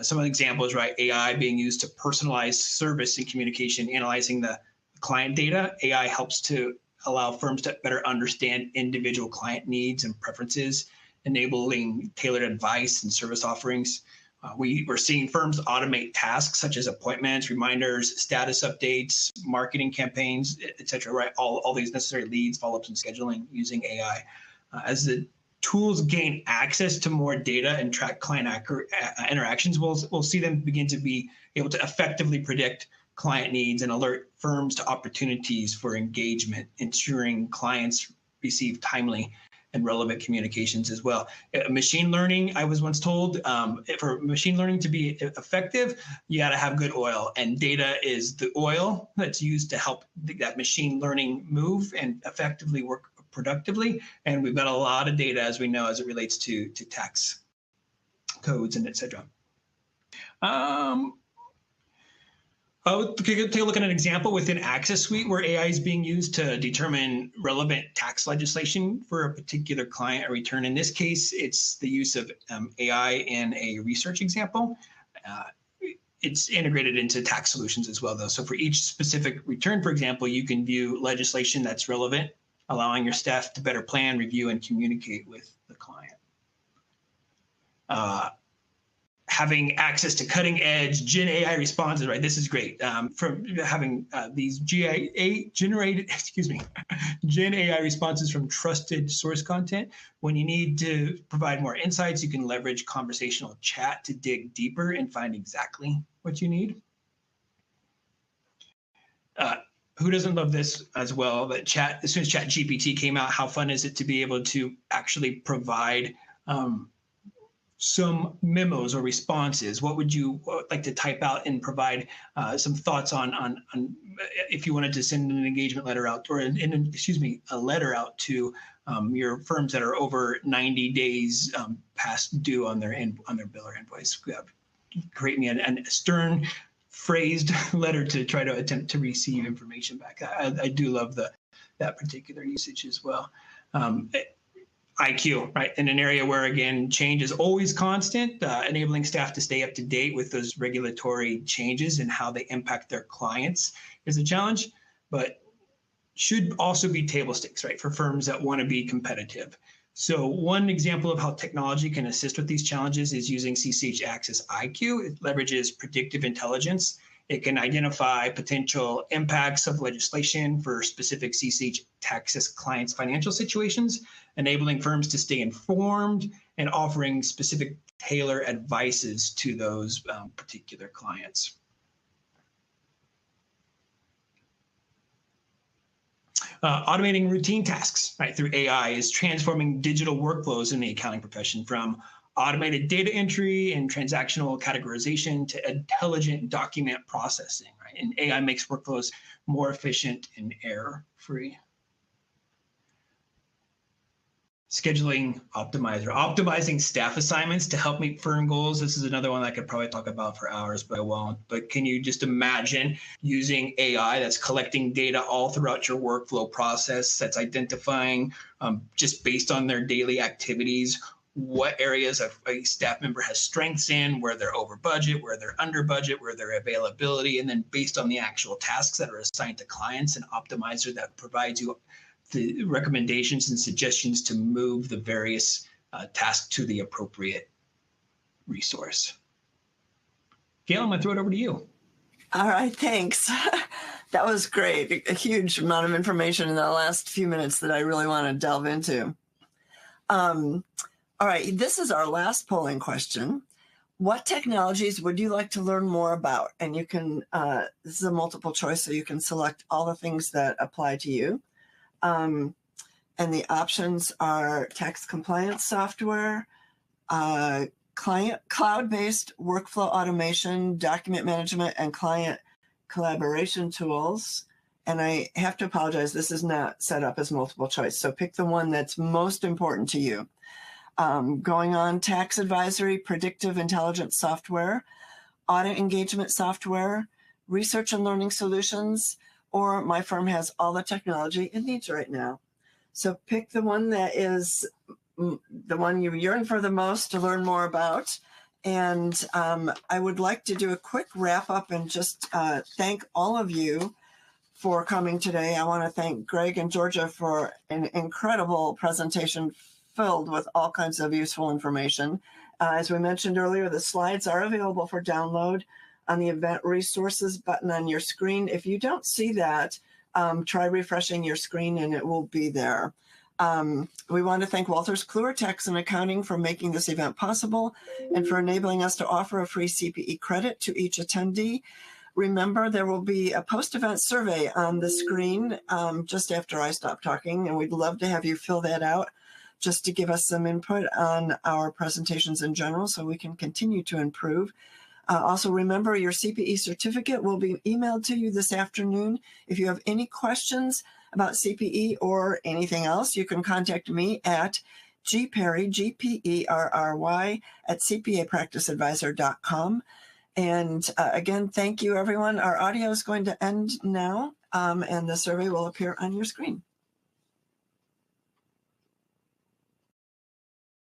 Some of the examples, right? AI being used to personalize service and communication, analyzing the client data. AI helps to allow firms to better understand individual client needs and preferences, enabling tailored advice and service offerings. We're seeing firms automate tasks such as appointments, reminders, status updates, marketing campaigns, et cetera, right? All these necessary leads, follow-ups, and scheduling using AI. As the tools gain access to more data and track client interactions, we'll see them begin to be able to effectively predict client needs and alert firms to opportunities for engagement, ensuring clients receive timely and relevant communications as well. Machine learning, I was once told, for machine learning to be effective, you got to have good oil, and data is the oil that's used to help that machine learning move and effectively work productively. And we've got a lot of data, as we know, as it relates to tax codes and et cetera. Take a look at an example within Access Suite where AI is being used to determine relevant tax legislation for a particular client or return. In this case, it's the use of AI in a research example. It's integrated into tax solutions as well, though. So for each specific return, for example, you can view legislation that's relevant, allowing your staff to better plan, review, and communicate with the client. Having access to cutting edge Gen AI responses, right? This is great. From having these Gen AI responses from trusted source content. When you need to provide more insights, you can leverage conversational chat to dig deeper and find exactly what you need. Who doesn't love this as well? That as soon as ChatGPT came out, how fun is it to be able to actually provide some memos or responses? What would you like to type out and provide some thoughts on if you wanted to send an engagement letter out, or a letter out to your firms that are over 90 days past due on their bill or invoice? Create me a stern phrased letter to try to attempt to receive information back. I do love that particular usage as well. IQ, right? In an area where, again, change is always constant, enabling staff to stay up to date with those regulatory changes and how they impact their clients is a challenge, but should also be table stakes, right, for firms that want to be competitive. So one example of how technology can assist with these challenges is using CCH Access IQ. It leverages predictive intelligence. It can identify potential impacts of legislation for specific CCH Access clients' financial situations, enabling firms to stay informed and offering specific tailored advices to those particular clients. Automating routine tasks, right, through AI is transforming digital workflows in the accounting profession, from automated data entry and transactional categorization to intelligent document processing, right? And AI makes workflows more efficient and error-free. Scheduling optimizer, optimizing staff assignments to help meet firm goals. This is another one I could probably talk about for hours, but I won't. But can you just imagine using AI that's collecting data all throughout your workflow process, that's identifying just based on their daily activities, what areas of a staff member has strengths in, where they're over budget, where they're under budget, where their availability, and then based on the actual tasks that are assigned to clients, an optimizer that provides you the recommendations and suggestions to move the various tasks to the appropriate resource. Gail, I'm going to throw it over to you. All right, thanks. That was great. A huge amount of information in the last few minutes that I really want to delve into. All right, this is our last polling question. What technologies would you like to learn more about? And you can, this is a multiple choice, so you can select all the things that apply to you. And the options are tax compliance software, cloud-based workflow automation, document management, and client collaboration tools. And I have to apologize, this is not set up as multiple choice. So pick the one that's most important to you. Going on tax advisory, predictive intelligence software, audit engagement software, research and learning solutions, or my firm has all the technology it needs right now. So pick the one that is the one you yearn for the most to learn more about. And I would like to do a quick wrap up and just thank all of you for coming today. I want to thank Greg and Georgia for an incredible presentation, filled with all kinds of useful information. As we mentioned earlier, the slides are available for download on the event resources button on your screen. If you don't see that, try refreshing your screen and it will be there. We want to thank Wolters, Kluwer, Tax and Accounting for making this event possible and for enabling us to offer a free CPE credit to each attendee. Remember, there will be a post-event survey on the screen just after I stop talking, and we'd love to have you fill that out just to give us some input on our presentations in general so we can continue to improve. Also, remember, your CPE certificate will be emailed to you this afternoon. If you have any questions about CPE or anything else, you can contact me at gperry, Gperry, at cpapracticeadvisor.com. And again, thank you, everyone. Our audio is going to end now, and the survey will appear on your screen.